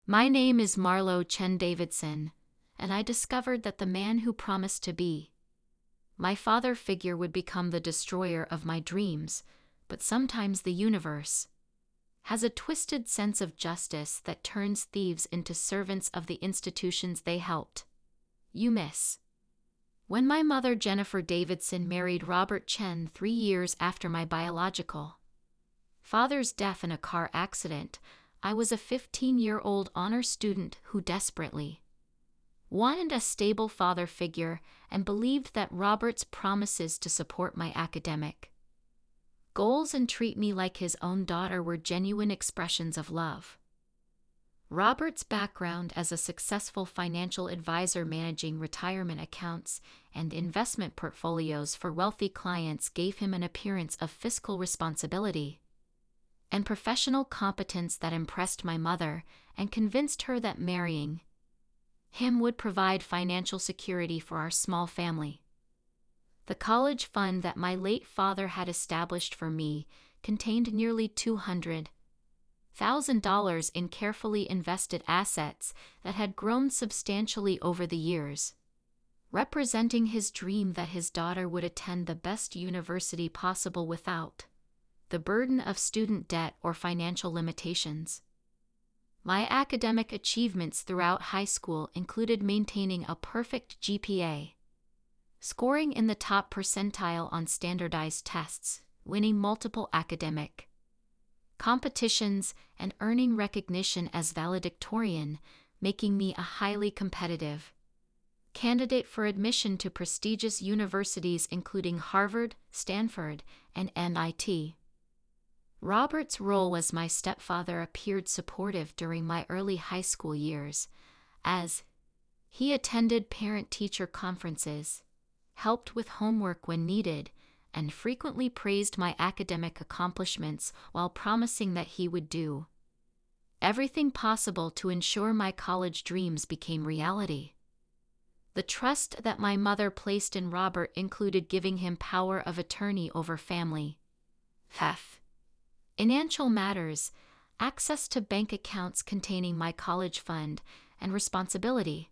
My name is Marlo Chen Davidson, and I discovered that the man who promised to be my father figure would become the destroyer of my dreams, but sometimes the universe has a twisted sense of justice that turns thieves into servants of the institutions they helped. You miss. When my mother Jennifer Davidson married Robert Chen 3 years after my biological father's death in a car accident, I was a 15-year-old honor student who desperately wanted a stable father figure and believed that Robert's promises to support my academic goals and treat me like his own daughter were genuine expressions of love. Robert's background as a successful financial advisor managing retirement accounts and investment portfolios for wealthy clients gave him an appearance of fiscal responsibility and professional competence that impressed my mother and convinced her that marrying him would provide financial security for our small family. The college fund that my late father had established for me contained nearly $200,000 in carefully invested assets that had grown substantially over the years, representing his dream that his daughter would attend the best university possible without the burden of student debt or financial limitations. My academic achievements throughout high school included maintaining a perfect GPA, scoring in the top percentile on standardized tests, winning multiple academic competitions, and earning recognition as valedictorian, making me a highly competitive candidate for admission to prestigious universities including Harvard, Stanford, and MIT. Robert's role as my stepfather appeared supportive during my early high school years, as he attended parent-teacher conferences, helped with homework when needed, and frequently praised my academic accomplishments while promising that he would do everything possible to ensure my college dreams became reality. The trust that my mother placed in Robert included giving him power of attorney over family financial matters, access to bank accounts containing my college fund, and responsibility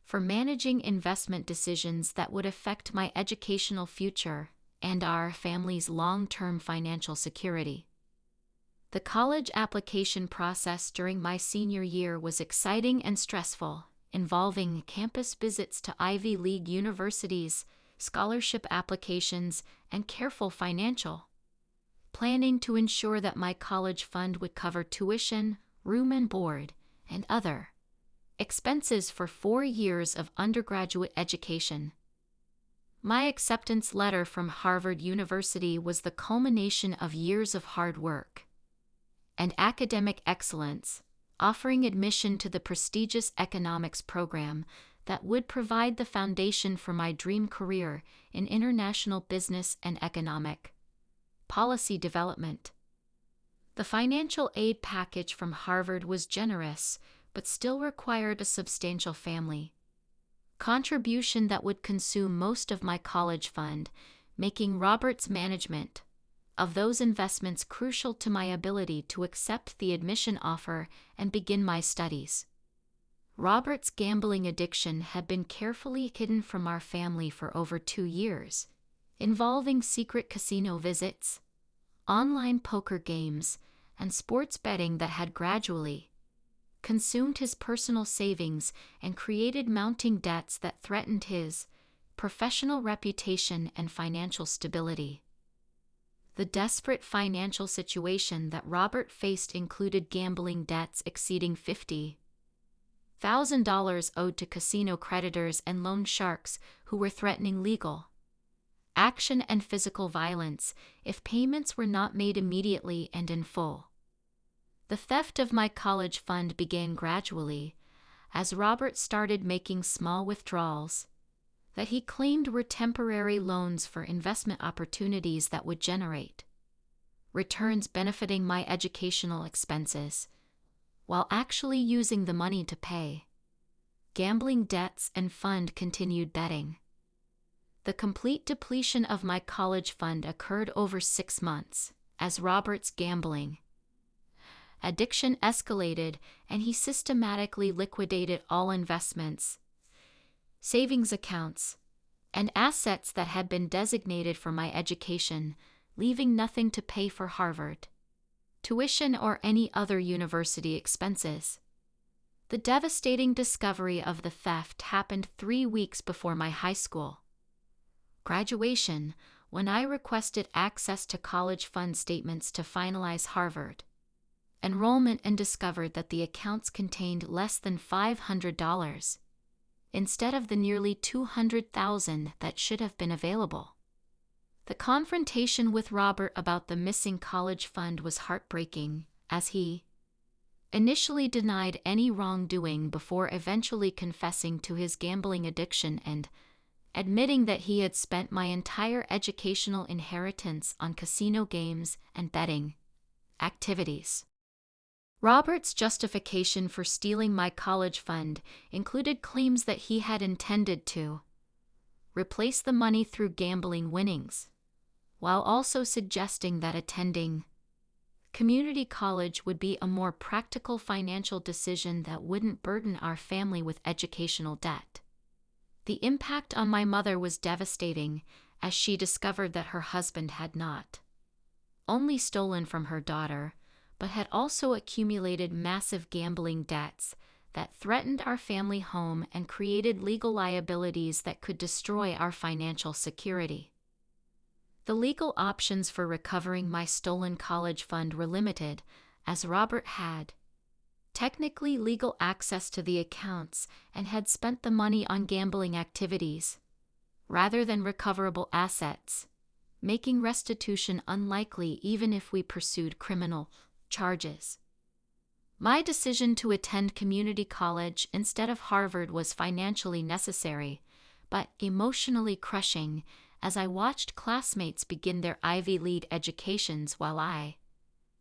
for managing investment decisions that would affect my educational future and our family's long-term financial security. The college application process during my senior year was exciting and stressful, involving campus visits to Ivy League universities, scholarship applications, and careful financial planning to ensure that my college fund would cover tuition, room and board, and other expenses for 4 years of undergraduate education. My acceptance letter from Harvard University was the culmination of years of hard work and academic excellence, offering admission to the prestigious economics program that would provide the foundation for my dream career in international business and economic policy development. The financial aid package from Harvard was generous, but still required a substantial family contribution that would consume most of my college fund, making Robert's management of those investments crucial to my ability to accept the admission offer and begin my studies. Robert's gambling addiction had been carefully hidden from our family for over 2 years, involving secret casino visits, online poker games, and sports betting that had gradually consumed his personal savings and created mounting debts that threatened his professional reputation and financial stability. The desperate financial situation that Robert faced included gambling debts exceeding $50,000 owed to casino creditors and loan sharks who were threatening legal action and physical violence if payments were not made immediately and in full. The theft of my college fund began gradually, as Robert started making small withdrawals that he claimed were temporary loans for investment opportunities that would generate returns benefiting my educational expenses, while actually using the money to pay gambling debts and fund continued betting. The complete depletion of my college fund occurred over 6 months, as Robert's gambling addiction escalated, and he systematically liquidated all investments, savings accounts, and assets that had been designated for my education, leaving nothing to pay for Harvard tuition or any other university expenses. The devastating discovery of the theft happened 3 weeks before my high school graduation, when I requested access to college fund statements to finalize Harvard enrollment and discovered that the accounts contained less than $500, instead of the nearly $200,000 that should have been available. The confrontation with Robert about the missing college fund was heartbreaking, as he initially denied any wrongdoing before eventually confessing to his gambling addiction and admitting that he had spent my entire educational inheritance on casino games and betting activities. Robert's justification for stealing my college fund included claims that he had intended to replace the money through gambling winnings, while also suggesting that attending community college would be a more practical financial decision that wouldn't burden our family with educational debt. The impact on my mother was devastating, as she discovered that her husband had not only stolen from her daughter, but had also accumulated massive gambling debts that threatened our family home and created legal liabilities that could destroy our financial security. The legal options for recovering my stolen college fund were limited, as Robert had technically legal access to the accounts and had spent the money on gambling activities, rather than recoverable assets, making restitution unlikely even if we pursued criminal charges. My decision to attend community college instead of Harvard was financially necessary, but emotionally crushing, as I watched classmates begin their Ivy League educations while I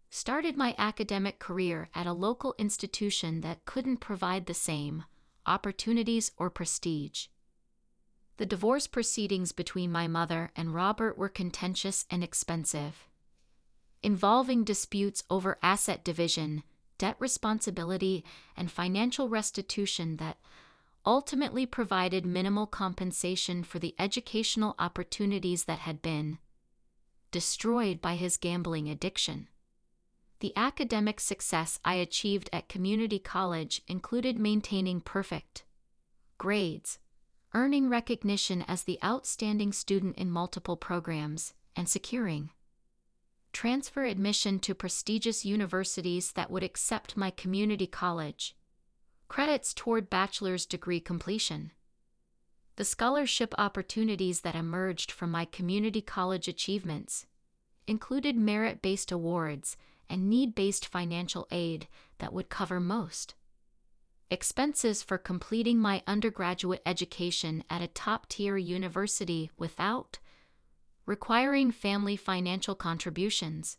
started my academic career at a local institution that couldn't provide the same opportunities or prestige. The divorce proceedings between my mother and Robert were contentious and expensive, involving disputes over asset division, debt responsibility, and financial restitution that ultimately provided minimal compensation for the educational opportunities that had been destroyed by his gambling addiction. The academic success I achieved at community college included maintaining perfect grades, earning recognition as the outstanding student in multiple programs, and securing transfer admission to prestigious universities that would accept my community college credits toward bachelor's degree completion. The scholarship opportunities that emerged from my community college achievements included merit-based awards and need-based financial aid that would cover most expenses for completing my undergraduate education at a top-tier university without requiring family financial contributions.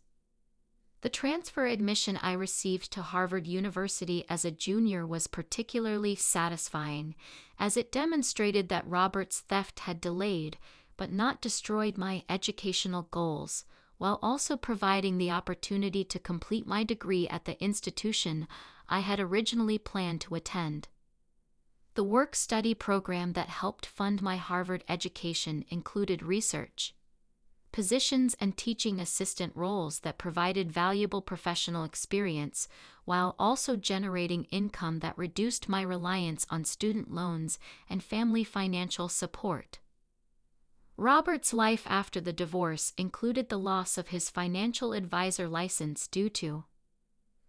The transfer admission I received to Harvard University as a junior was particularly satisfying, as it demonstrated that Robert's theft had delayed but not destroyed my educational goals, while also providing the opportunity to complete my degree at the institution I had originally planned to attend. The work-study program that helped fund my Harvard education included research positions and teaching assistant roles that provided valuable professional experience, while also generating income that reduced my reliance on student loans and family financial support. Robert's life after the divorce included the loss of his financial advisor license due to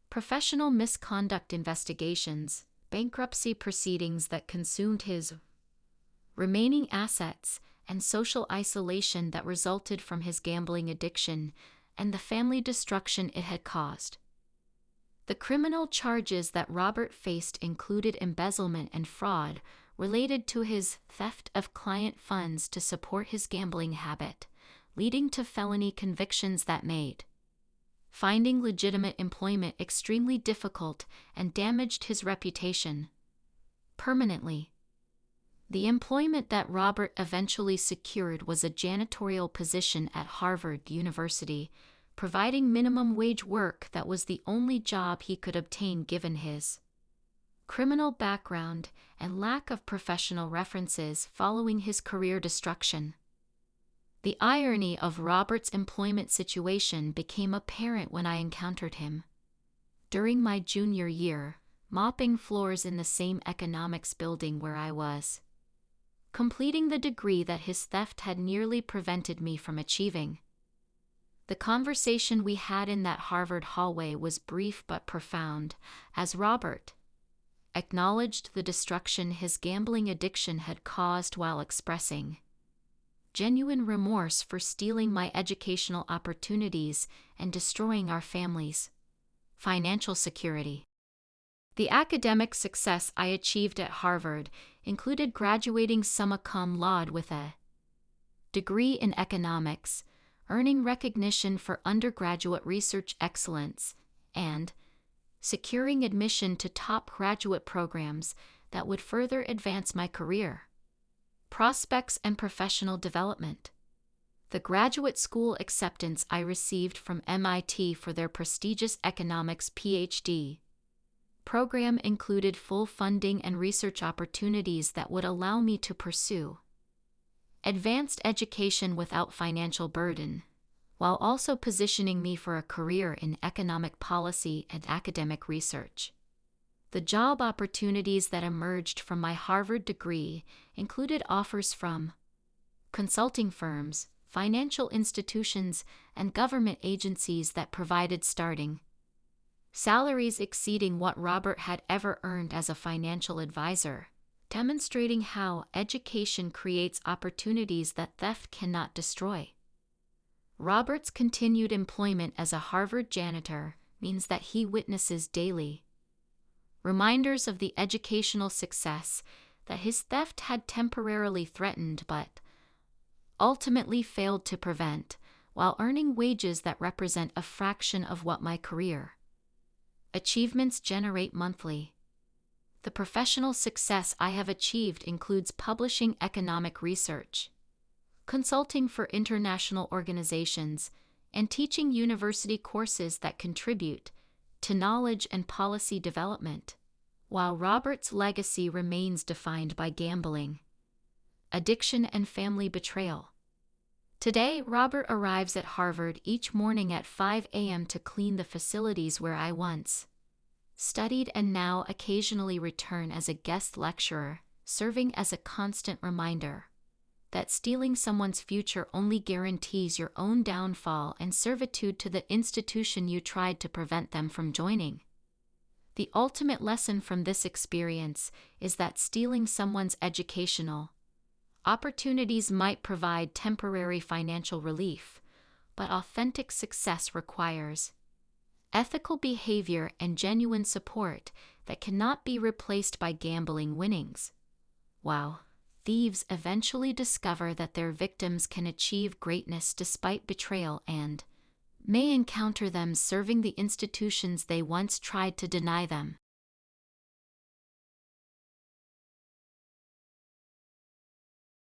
professional misconduct investigations, bankruptcy proceedings that consumed his remaining assets, and social isolation that resulted from his gambling addiction and the family destruction it had caused. The criminal charges that Robert faced included embezzlement and fraud related to his theft of client funds to support his gambling habit, leading to felony convictions that made finding legitimate employment extremely difficult and damaged his reputation permanently. The employment that Robert eventually secured was a janitorial position at Harvard University, providing minimum wage work that was the only job he could obtain given his criminal background and lack of professional references following his career destruction. The irony of Robert's employment situation became apparent when I encountered him during my junior year, mopping floors in the same economics building where I was completing the degree that his theft had nearly prevented me from achieving. The conversation we had in that Harvard hallway was brief but profound, as Robert acknowledged the destruction his gambling addiction had caused while expressing genuine remorse for stealing my educational opportunities and destroying our family's financial security. The academic success I achieved at Harvard included graduating summa cum laude with a degree in economics, earning recognition for undergraduate research excellence, and securing admission to top graduate programs that would further advance my career prospects and professional development. The graduate school acceptance I received from MIT for their prestigious economics PhD program included full funding and research opportunities that would allow me to pursue advanced education without financial burden, while also positioning me for a career in economic policy and academic research. The job opportunities that emerged from my Harvard degree included offers from consulting firms, financial institutions, and government agencies that provided starting salaries exceeding what Robert had ever earned as a financial advisor, demonstrating how education creates opportunities that theft cannot destroy. Robert's continued employment as a Harvard janitor means that he witnesses daily reminders of the educational success that his theft had temporarily threatened but ultimately failed to prevent, while earning wages that represent a fraction of what my career achievements generate monthly. The professional success I have achieved includes publishing economic research, consulting for international organizations, and teaching university courses that contribute to knowledge and policy development, while Robert's legacy remains defined by gambling, addiction, and family betrayal. Today, Robert arrives at Harvard each morning at 5 a.m. to clean the facilities where I once studied and now occasionally return as a guest lecturer, serving as a constant reminder that stealing someone's future only guarantees your own downfall and servitude to the institution you tried to prevent them from joining. The ultimate lesson from this experience is that stealing someone's educational opportunities might provide temporary financial relief, but authentic success requires ethical behavior and genuine support that cannot be replaced by gambling winnings. Wow. Thieves eventually discover that their victims can achieve greatness despite betrayal and may encounter them serving the institutions they once tried to deny them.